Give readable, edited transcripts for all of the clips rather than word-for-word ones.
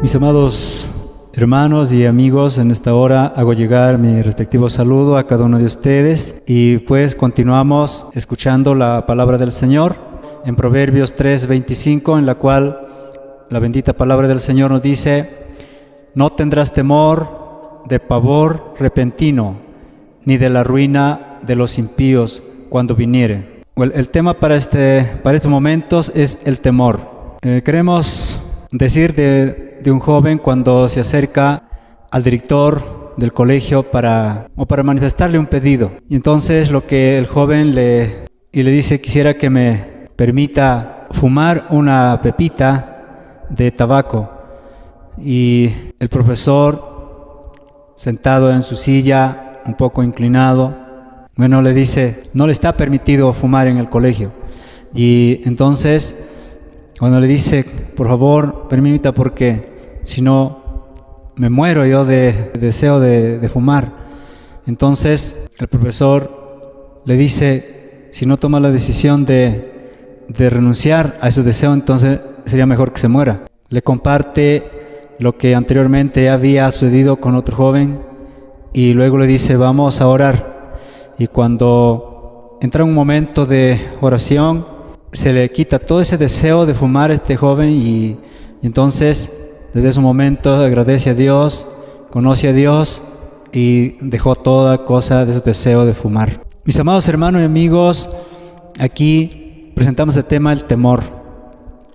Mis amados hermanos y amigos, en esta hora hago llegar mi respectivo saludo a cada uno de ustedes y pues continuamos escuchando la palabra del Señor en Proverbios 3:25, en la cual la bendita palabra del Señor nos dice: no tendrás temor de pavor repentino, ni de la ruina de los impíos cuando viniere. El tema para estos momentos es el temor. Queremos decir de un joven cuando se acerca al director del colegio para manifestarle un pedido. Y entonces lo que el joven le dice: quisiera que me permita fumar una pepita de tabaco. Y el profesor, sentado en su silla, un poco inclinado, le dice: no le está permitido fumar en el colegio. Y entonces, cuando le dice: por favor, permita, porque si no me muero yo de deseo de fumar. Entonces el profesor le dice: si no toma la decisión de renunciar a ese deseo, entonces sería mejor que se muera. Le comparte lo que anteriormente había sucedido con otro joven y luego le dice: vamos a orar. Y cuando entra un momento de oración, se le quita todo ese deseo de fumar a este joven y entonces desde ese momento agradece a Dios, conoce a Dios y dejó toda cosa de ese deseo de fumar. Mis amados hermanos y amigos, aquí presentamos el tema del temor.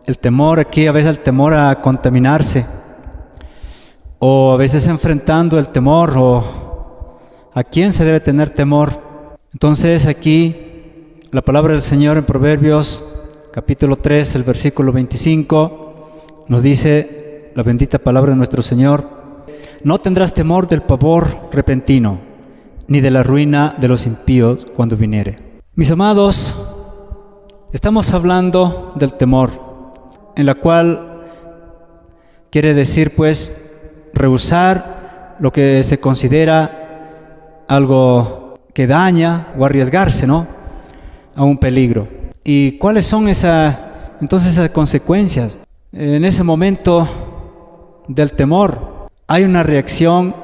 El temor, aquí a veces el temor a contaminarse, o a veces enfrentando el temor, o a quién se debe tener temor. Entonces aquí la palabra del Señor en Proverbios capítulo 3, el versículo 25, nos dice la bendita palabra de nuestro Señor: no tendrás temor del pavor repentino, ni de la ruina de los impíos cuando viniere. Mis amados, estamos hablando del temor, en la cual quiere decir pues rehusar lo que se considera algo que daña o arriesgarse, a un peligro. ¿Y cuáles son esas consecuencias? En ese momento del temor hay una reacción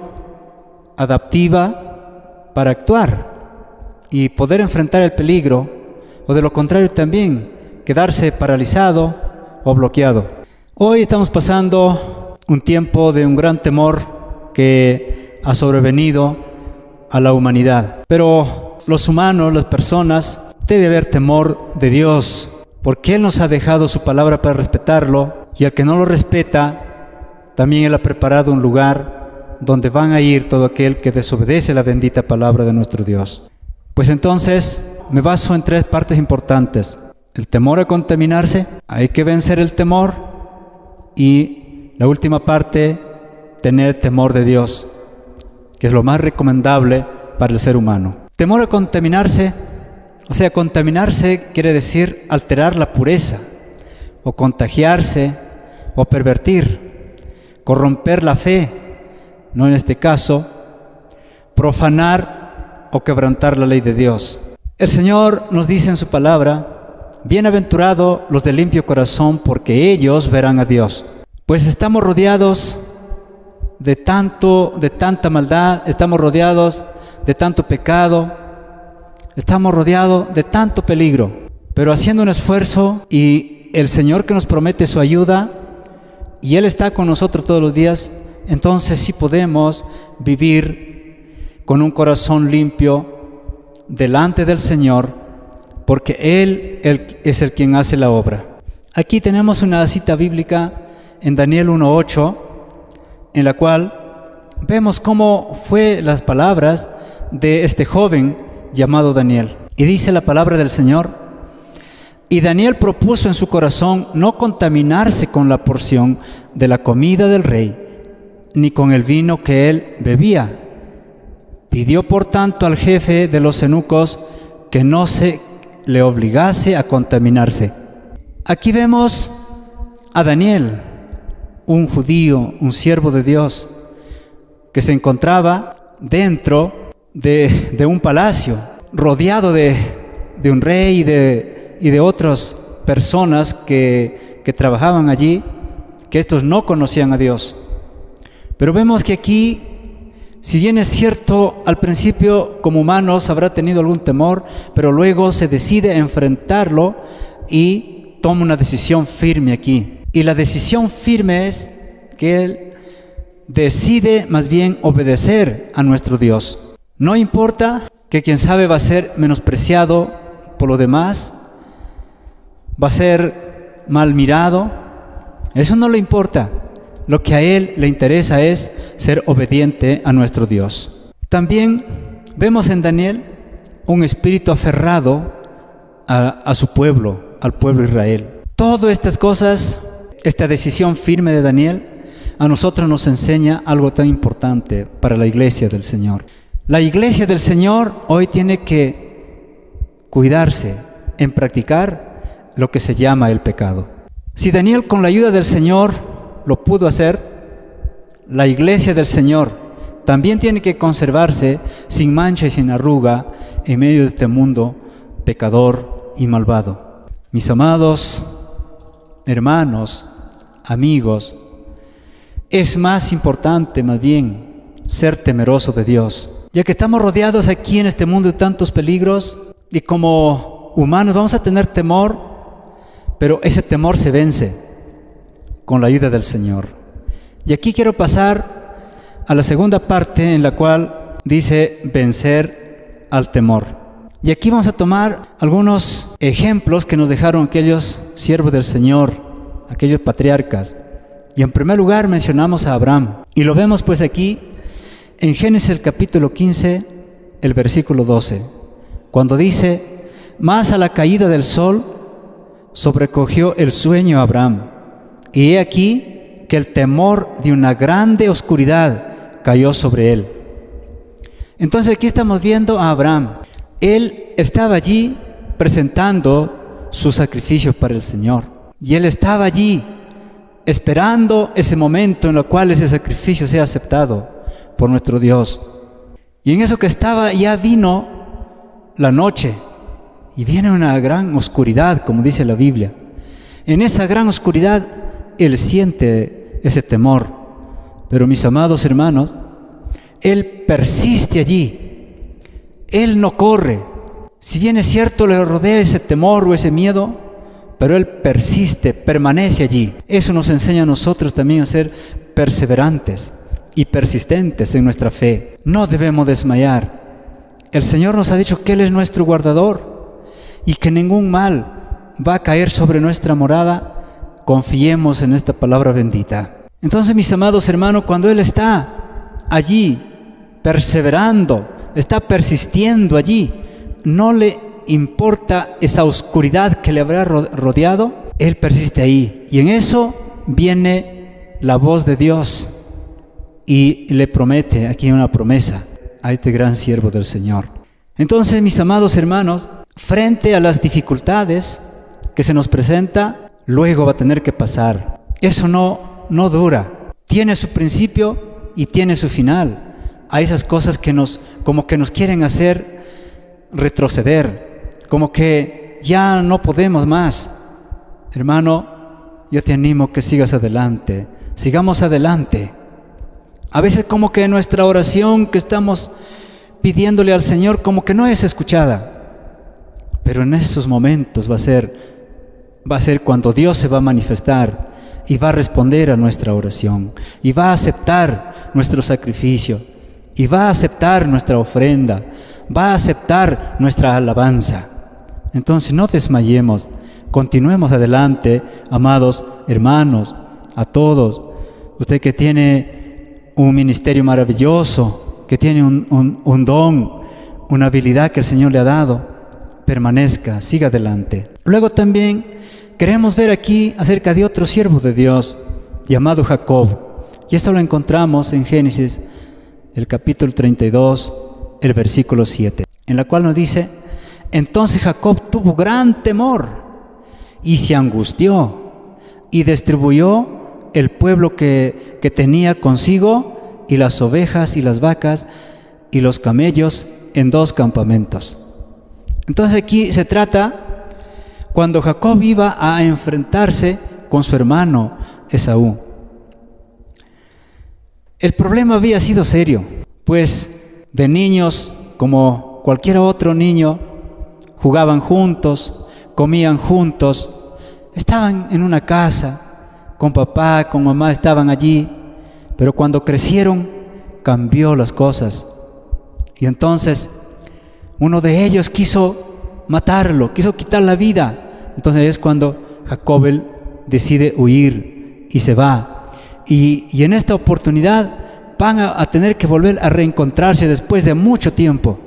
adaptiva para actuar y poder enfrentar el peligro, o de lo contrario también quedarse paralizado o bloqueado. Hoy estamos pasando un tiempo de un gran temor que ha sobrevenido a la humanidad, pero los humanos, las personas, debe haber temor de Dios, porque Él nos ha dejado su palabra para respetarlo, y al que no lo respeta, también Él ha preparado un lugar donde van a ir todo aquel que desobedece la bendita palabra de nuestro Dios. Pues entonces me baso en tres partes importantes: el temor a contaminarse, hay que vencer el temor, y la última parte, tener temor de Dios, que es lo más recomendable para el ser humano. Temor a contaminarse, o sea, contaminarse quiere decir alterar la pureza, o contagiarse, o pervertir, corromper la fe, no en este caso, profanar o quebrantar la ley de Dios. El Señor nos dice en su palabra: bienaventurados los de limpio corazón, porque ellos verán a Dios. Pues estamos rodeados de tanta maldad, estamos rodeados de tanto pecado, estamos rodeados de tanto peligro, pero haciendo un esfuerzo, y el Señor que nos promete su ayuda, y Él está con nosotros todos los días, entonces sí podemos vivir con un corazón limpio delante del Señor, porque Él es el quien hace la obra. Aquí tenemos una cita bíblica en Daniel 1:8, en la cual vemos cómo fue las palabras de este joven llamado Daniel. Y dice la palabra del Señor: y Daniel propuso en su corazón no contaminarse con la porción de la comida del rey, ni con el vino que él bebía. Pidió por tanto al jefe de los eunucos que no se le obligase a contaminarse. Aquí vemos a Daniel, un judío, un siervo de Dios, que se encontraba dentro de un palacio, rodeado de un rey y de otras personas que trabajaban allí, que estos no conocían a Dios. Pero vemos que aquí, si bien es cierto, al principio como humanos habrá tenido algún temor, pero luego se decide a enfrentarlo y toma una decisión firme aquí. Y la decisión firme es que él decide más bien obedecer a nuestro Dios. No importa que quien sabe va a ser menospreciado por lo demás, va a ser mal mirado, eso no le importa. Lo que a él le interesa es ser obediente a nuestro Dios. También vemos en Daniel un espíritu aferrado a su pueblo, al pueblo de Israel. Todas estas cosas, esta decisión firme de Daniel, a nosotros nos enseña algo tan importante para la iglesia del Señor. La iglesia del Señor hoy tiene que cuidarse en practicar lo que se llama el pecado. Si Daniel con la ayuda del Señor lo pudo hacer, la iglesia del Señor también tiene que conservarse sin mancha y sin arruga en medio de este mundo pecador y malvado. Mis amados hermanos, amigos, es más importante más bien ser temeroso de Dios, ya que estamos rodeados aquí en este mundo de tantos peligros y como humanos vamos a tener temor, pero ese temor se vence con la ayuda del Señor. Y aquí quiero pasar a la segunda parte en la cual dice vencer al temor. Y aquí vamos a tomar algunos ejemplos que nos dejaron aquellos siervos del Señor, aquellos patriarcas. Y en primer lugar mencionamos a Abraham. Y lo vemos pues aquí en Génesis el capítulo 15, el versículo 12. Cuando dice, mas a la caída del sol sobrecogió el sueño a Abraham. Y he aquí que el temor de una grande oscuridad cayó sobre él. Entonces aquí estamos viendo a Abraham. Él estaba allí presentando su sacrificio para el Señor. Y él estaba allí esperando ese momento en el cual ese sacrificio sea aceptado por nuestro Dios. Y en eso que estaba ya vino la noche y viene una gran oscuridad, como dice la Biblia. En esa gran oscuridad él siente ese temor. Pero mis amados hermanos, él persiste allí. Él no corre. Si bien es cierto le rodea ese temor o ese miedo, pero él persiste, permanece allí. Eso nos enseña a nosotros también a ser perseverantes y persistentes en nuestra fe. No debemos desmayar. El Señor nos ha dicho que Él es nuestro guardador y que ningún mal va a caer sobre nuestra morada. Confiemos en esta palabra bendita. Entonces, mis amados hermanos, cuando Él está allí, perseverando, está persistiendo allí, no le importa esa oscuridad que le habrá rodeado, él persiste ahí. Y en eso viene la voz de Dios y le promete, aquí una promesa a este gran siervo del Señor. Entonces, mis amados hermanos, frente a las dificultades que se nos presenta, luego va a tener que pasar. Eso no dura. Tiene su principio y tiene su final. Hay esas cosas que como que nos quieren hacer retroceder, como que ya no podemos más. Hermano, yo te animo que sigas adelante, sigamos adelante. A veces como que nuestra oración que estamos pidiéndole al Señor como que no es escuchada, pero en esos momentos va a ser cuando Dios se va a manifestar y va a responder a nuestra oración y va a aceptar nuestro sacrificio y va a aceptar nuestra ofrenda, va a aceptar nuestra alabanza. Entonces no desmayemos, continuemos adelante, amados hermanos, a todos. Usted que tiene un ministerio maravilloso, que tiene un don, una habilidad que el Señor le ha dado, permanezca, siga adelante. Luego también queremos ver aquí acerca de otro siervo de Dios llamado Jacob. Y esto lo encontramos en Génesis, el capítulo 32, el versículo 7, en la cual nos dice: entonces Jacob tuvo gran temor y se angustió y distribuyó el pueblo que tenía consigo y las ovejas y las vacas y los camellos en 2 campamentos. Entonces aquí se trata cuando Jacob iba a enfrentarse con su hermano Esaú. El problema había sido serio, pues de niños, como cualquier otro niño, jugaban juntos, comían juntos, estaban en una casa, con papá, con mamá, estaban allí, pero cuando crecieron, cambió las cosas. Y entonces, uno de ellos quiso matarlo, quiso quitar la vida. Entonces es cuando Jacob decide huir y se va. Y en esta oportunidad van a tener que volver a reencontrarse después de mucho tiempo.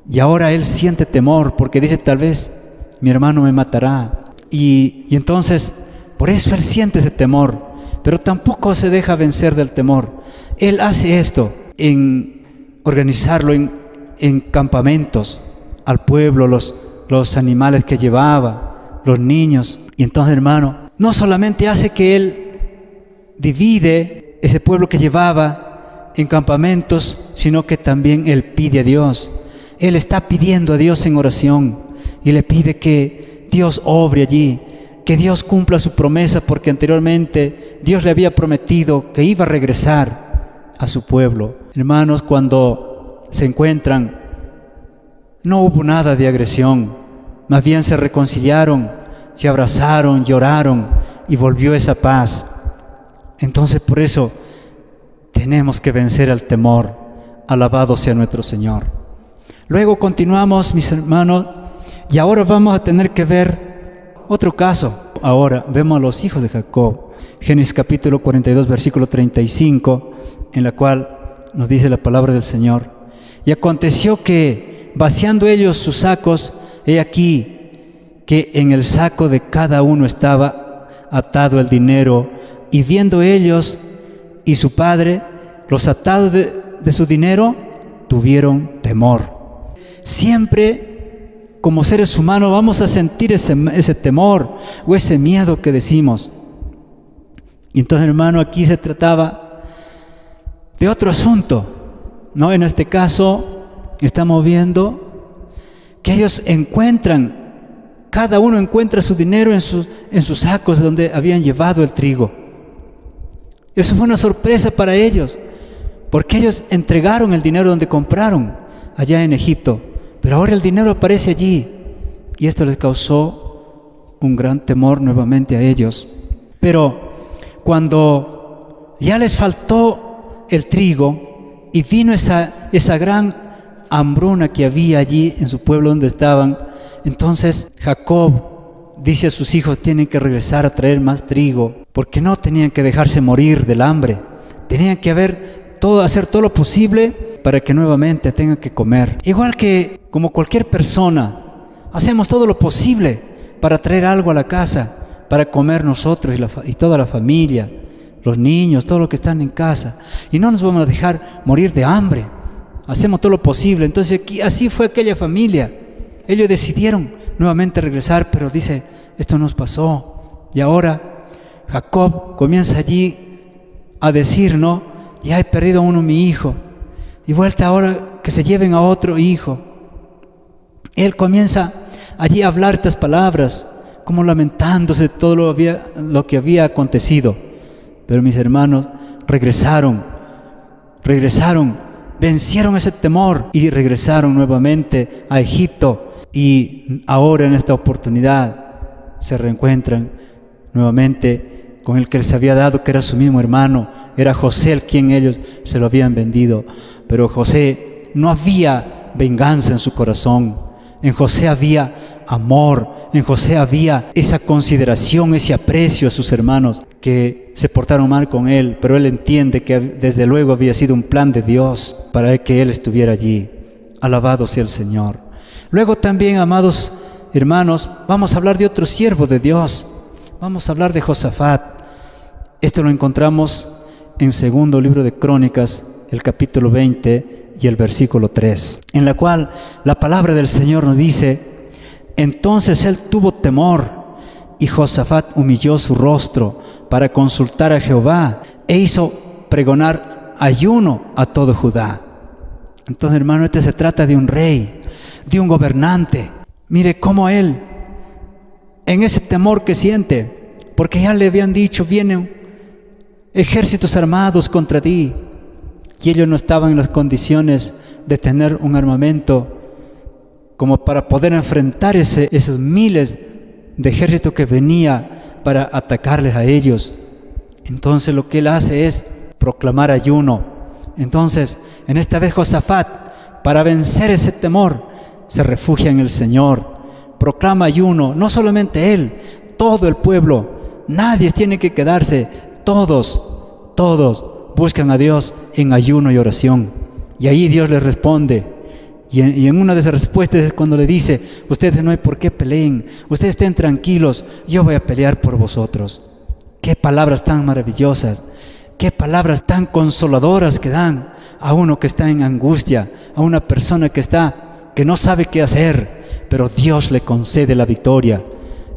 Y ahora él siente temor porque dice, tal vez mi hermano me matará. Y entonces, por eso él siente ese temor, pero tampoco se deja vencer del temor. Él hace esto en organizarlo en campamentos al pueblo, los animales que llevaba, los niños. Y entonces, hermano, no solamente hace que él divide ese pueblo que llevaba en campamentos, sino que también él pide a Dios. Él está pidiendo a Dios en oración y le pide que Dios obre allí, que Dios cumpla su promesa, porque anteriormente Dios le había prometido que iba a regresar a su pueblo. Hermanos, cuando se encuentran, no hubo nada de agresión, más bien se reconciliaron, se abrazaron, lloraron y volvió esa paz. Entonces por eso tenemos que vencer al temor. Alabado sea nuestro Señor. Luego continuamos, mis hermanos, y ahora vamos a tener que ver otro caso. Ahora vemos a los hijos de Jacob. Génesis capítulo 42, versículo 35, en la cual nos dice la palabra del Señor. Y aconteció que, vaciando ellos sus sacos, he aquí que en el saco de cada uno estaba atado el dinero, y viendo ellos y su padre los atados de su dinero, tuvieron temor. Siempre como seres humanos vamos a sentir ese temor o ese miedo que decimos. Y entonces, hermano, aquí se trataba de otro asunto, ¿no? En este caso estamos viendo que ellos cada uno encuentra su dinero en sus sacos donde habían llevado el trigo. Eso fue una sorpresa para ellos, porque ellos entregaron el dinero donde compraron, allá en Egipto, pero ahora el dinero aparece allí, y esto les causó un gran temor nuevamente a ellos. Pero cuando ya les faltó el trigo y vino esa gran hambruna que había allí en su pueblo donde estaban, entonces Jacob dice a sus hijos, tienen que regresar a traer más trigo, porque no tenían que dejarse morir del hambre, tenían que hacer todo lo posible para que nuevamente tengan que comer. Igual que como cualquier persona, hacemos todo lo posible para traer algo a la casa, para comer nosotros y toda la familia, los niños, todos los que están en casa, y no nos vamos a dejar morir de hambre. Hacemos todo lo posible. Entonces así fue aquella familia. Ellos decidieron nuevamente regresar, pero dice, esto nos pasó. Y ahora Jacob comienza allí a decir, no, ya he perdido a uno mi hijo, y vuelta ahora que se lleven a otro hijo. Él comienza allí a hablar estas palabras, como lamentándose de todo lo que había acontecido. Pero mis hermanos regresaron, vencieron ese temor y regresaron nuevamente a Egipto. Y ahora en esta oportunidad se reencuentran nuevamente con el que les había dado, que era su mismo hermano, era José, el quien ellos se lo habían vendido. Pero José, no había venganza en su corazón. En José había amor, en José había esa consideración, ese aprecio a sus hermanos que se portaron mal con él, pero él entiende que desde luego había sido un plan de Dios para que él estuviera allí. Alabado sea el Señor. Luego también, amados hermanos, vamos a hablar de otro siervo de Dios. Vamos a hablar de Josafat. Esto lo encontramos en segundo libro de Crónicas, el capítulo 20 y el versículo 3, en la cual la palabra del Señor nos dice: entonces él tuvo temor, y Josafat humilló su rostro para consultar a Jehová, e hizo pregonar ayuno a todo Judá. Entonces, hermano, se trata de un rey, de un gobernante. Mire cómo él, en ese temor que siente, porque ya le habían dicho, ejércitos armados contra ti. Y ellos no estaban en las condiciones de tener un armamento como para poder enfrentar esos miles de ejércitos que venía para atacarles a ellos. Entonces lo que él hace es proclamar ayuno. Entonces, en esta vez Josafat, para vencer ese temor, se refugia en el Señor. Proclama ayuno, no solamente él, todo el pueblo. Nadie tiene que quedarse, todos buscan a Dios en ayuno y oración. Y ahí Dios les responde. Y en una de esas respuestas es cuando le dice: ustedes no hay por qué peleen, ustedes estén tranquilos, yo voy a pelear por vosotros. Qué palabras tan maravillosas, qué palabras tan consoladoras que dan a uno que está en angustia, a una persona que no sabe qué hacer, pero Dios le concede la victoria.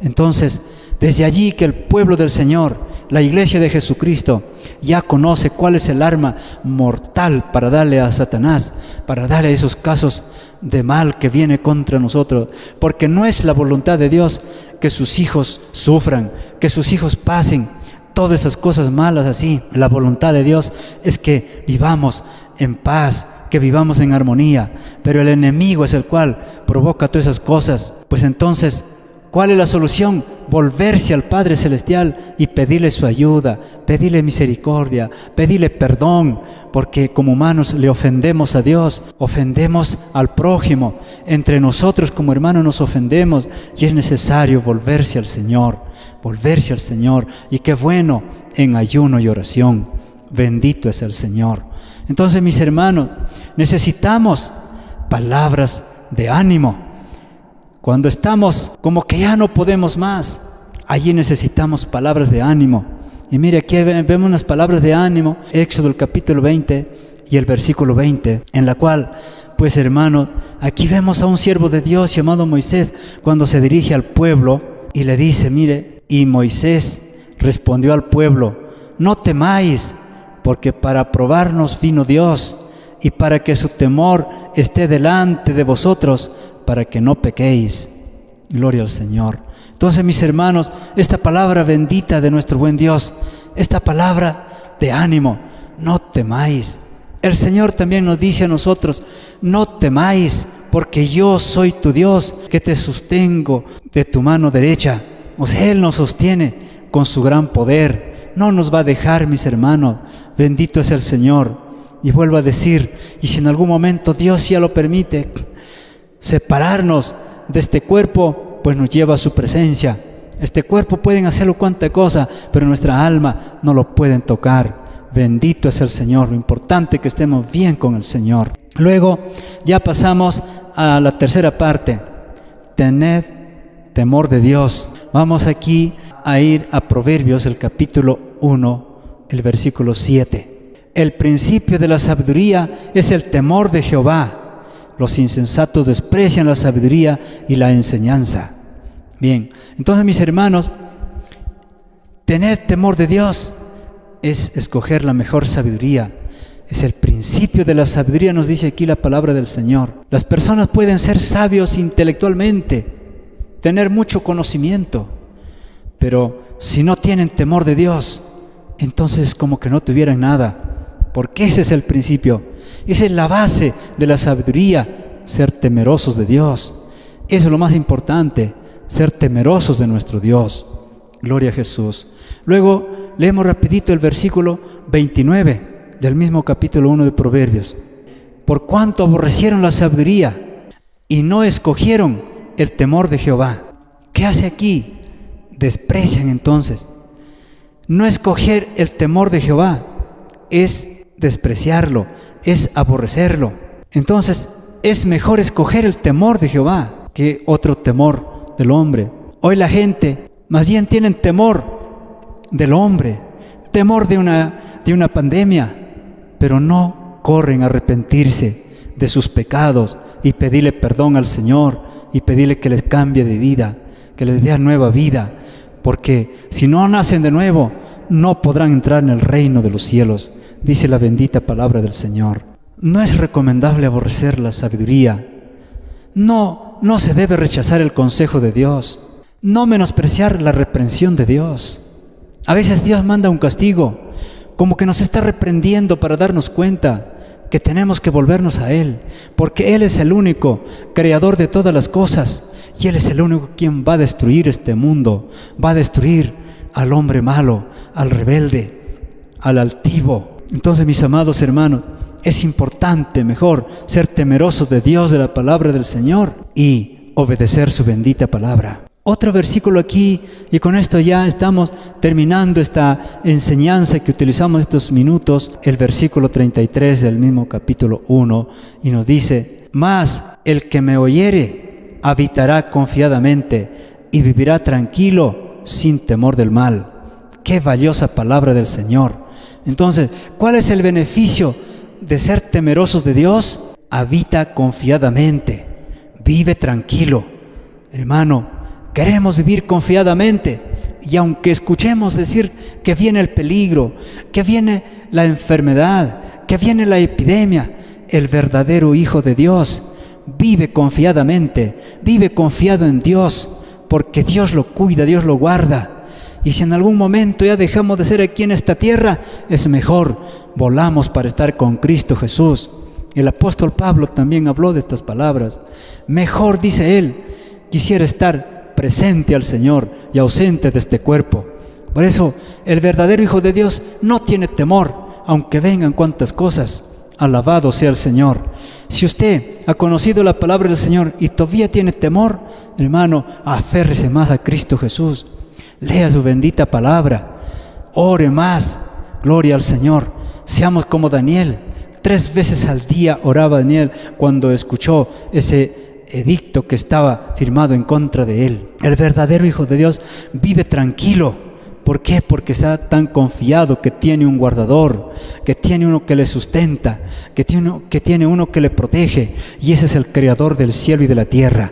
Entonces, desde allí que el pueblo del Señor, la iglesia de Jesucristo, ya conoce cuál es el arma mortal para darle a Satanás, para darle a esos casos de mal que viene contra nosotros. Porque no es la voluntad de Dios que sus hijos sufran, que sus hijos pasen todas esas cosas malas así. La voluntad de Dios es que vivamos en paz, que vivamos en armonía. Pero el enemigo es el cual provoca todas esas cosas. Pues entonces, ¿cuál es la solución? Volverse al Padre Celestial y pedirle su ayuda, pedirle misericordia, pedirle perdón, porque como humanos le ofendemos a Dios, ofendemos al prójimo, entre nosotros como hermanos nos ofendemos y es necesario volverse al Señor, y qué bueno en ayuno y oración. Bendito es el Señor. Entonces, mis hermanos, necesitamos palabras de ánimo. Cuando estamos como que ya no podemos más, allí necesitamos palabras de ánimo. Y mire, aquí vemos unas palabras de ánimo, Éxodo el capítulo 20 y el versículo 20, en la cual, pues hermano, aquí vemos a un siervo de Dios llamado Moisés, cuando se dirige al pueblo y le dice, mire, y Moisés respondió al pueblo: no temáis, porque para probarnos vino Dios, y para que su temor esté delante de vosotros, para que no pequéis. Gloria al Señor. Entonces, mis hermanos, esta palabra bendita de nuestro buen Dios, esta palabra de ánimo, no temáis. El Señor también nos dice a nosotros: no temáis, porque yo soy tu Dios, que te sostengo de tu mano derecha. O sea, Él nos sostiene con su gran poder. No nos va a dejar, mis hermanos. Bendito es el Señor. Y vuelvo a decir, y si en algún momento Dios ya lo permite, separarnos de este cuerpo, pues nos lleva a su presencia. Este cuerpo pueden hacerlo cuanta cosa, pero nuestra alma no lo pueden tocar. Bendito es el Señor. Lo importante es que estemos bien con el Señor. Luego ya pasamos a la tercera parte. Tened temor de Dios. Vamos aquí a ir a Proverbios, el capítulo 1, el versículo 7. El principio de la sabiduría es el temor de Jehová. Los insensatos desprecian la sabiduría y la enseñanza. Bien, entonces, mis hermanos, tener temor de Dios es escoger la mejor sabiduría. Es el principio de la sabiduría, nos dice aquí la palabra del Señor. Las personas pueden ser sabios intelectualmente, tener mucho conocimiento, pero si no tienen temor de Dios, entonces es como que no tuvieran nada. Porque ese es el principio, esa es la base de la sabiduría, ser temerosos de Dios. Eso es lo más importante, ser temerosos de nuestro Dios. Gloria a Jesús. Luego leemos rapidito el versículo 29 del mismo capítulo 1 de Proverbios. Por cuanto aborrecieron la sabiduría y no escogieron el temor de Jehová. ¿Qué hace aquí? Desprecian entonces. No escoger el temor de Jehová es despreciarlo, es aborrecerlo. Entonces, es mejor escoger el temor de Jehová que otro temor del hombre. Hoy la gente más bien tienen temor del hombre, temor de una pandemia, pero no corren a arrepentirse de sus pecados y pedirle perdón al Señor y pedirle que les cambie de vida, que les dé nueva vida, porque si no nacen de nuevo, no podrán entrar en el reino de los cielos, dice la bendita palabra del Señor. No es recomendable aborrecer la sabiduría. No se debe rechazar el consejo de Dios. No menospreciar la reprensión de Dios. A veces Dios manda un castigo como que nos está reprendiendo para darnos cuenta que tenemos que volvernos a Él, porque Él es el único creador de todas las cosas, y Él es el único quien va a destruir este mundo, va a destruir al hombre malo, al rebelde, al altivo. Entonces, mis amados hermanos, es importante, mejor, ser temerosos de Dios, de la palabra del Señor, y obedecer su bendita palabra. Otro versículo aquí, y con esto ya estamos terminando esta enseñanza que utilizamos estos minutos, el versículo 33 del mismo capítulo 1, y nos dice: mas el que me oyere habitará confiadamente y vivirá tranquilo sin temor del mal. Qué valiosa palabra del Señor. Entonces, ¿cuál es el beneficio de ser temerosos de Dios? Habita confiadamente, vive tranquilo. Hermano, queremos vivir confiadamente, y aunque escuchemos decir que viene el peligro, que viene la enfermedad, que viene la epidemia, el verdadero Hijo de Dios vive confiadamente, vive confiado en Dios, porque Dios lo cuida, Dios lo guarda. Y si en algún momento ya dejamos de ser aquí en esta tierra, es mejor, volamos para estar con Cristo Jesús. El apóstol Pablo también habló de estas palabras. Mejor, dice él, quisiera estar presente al Señor y ausente de este cuerpo. Por eso el verdadero Hijo de Dios no tiene temor, aunque vengan cuantas cosas. Alabado sea el Señor. Si usted ha conocido la palabra del Señor y todavía tiene temor, hermano, aférrese más a Cristo Jesús. Lea su bendita palabra, ore más, gloria al Señor. Seamos como Daniel. 3 veces al día oraba Daniel cuando escuchó ese edicto que estaba firmado en contra de él. El verdadero Hijo de Dios vive tranquilo. ¿Por qué? Porque está tan confiado que tiene un guardador, que tiene uno que le sustenta, que tiene uno que le protege, y ese es el Creador del cielo y de la tierra.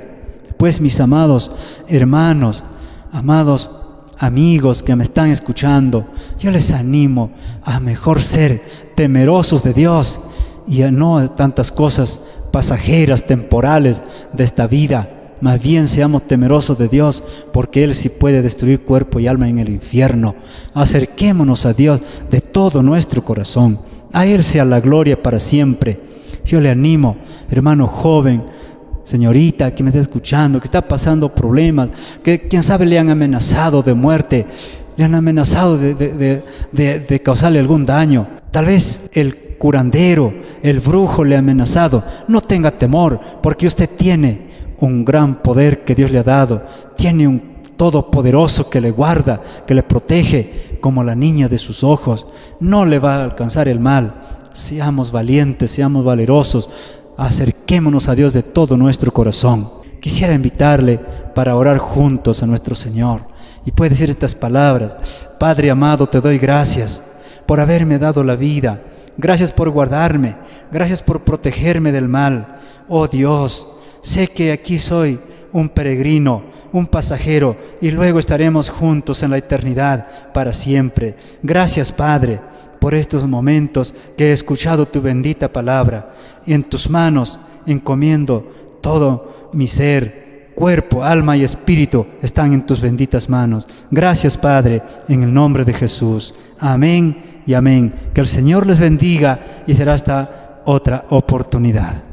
Pues, mis amados hermanos, amados amigos que me están escuchando, yo les animo a mejor ser temerosos de Dios y a no a tantas cosas pasajeras, temporales de esta vida. Más bien seamos temerosos de Dios, porque Él sí puede destruir cuerpo y alma en el infierno. Acerquémonos a Dios de todo nuestro corazón. A Él sea la gloria para siempre. Yo le animo, hermano joven, señorita que me está escuchando, que está pasando problemas, que quién sabe le han amenazado de muerte, le han amenazado de causarle algún daño. Tal vez el curandero, el brujo le ha amenazado. No tenga temor, porque usted tiene un gran poder que Dios le ha dado. Tiene un todopoderoso que le guarda, que le protege como la niña de sus ojos. No le va a alcanzar el mal. Seamos valientes, seamos valerosos. Acerquémonos a Dios de todo nuestro corazón. Quisiera invitarle para orar juntos a nuestro Señor. Y puede decir estas palabras: Padre amado, te doy gracias por haberme dado la vida. Gracias por guardarme. Gracias por protegerme del mal. Oh Dios, sé que aquí soy un peregrino, un pasajero, y luego estaremos juntos en la eternidad para siempre. Gracias, Padre, por estos momentos que he escuchado tu bendita palabra. Y en tus manos encomiendo todo mi ser, cuerpo, alma y espíritu están en tus benditas manos. Gracias, Padre, en el nombre de Jesús. Amén y amén. Que el Señor les bendiga, y será hasta otra oportunidad.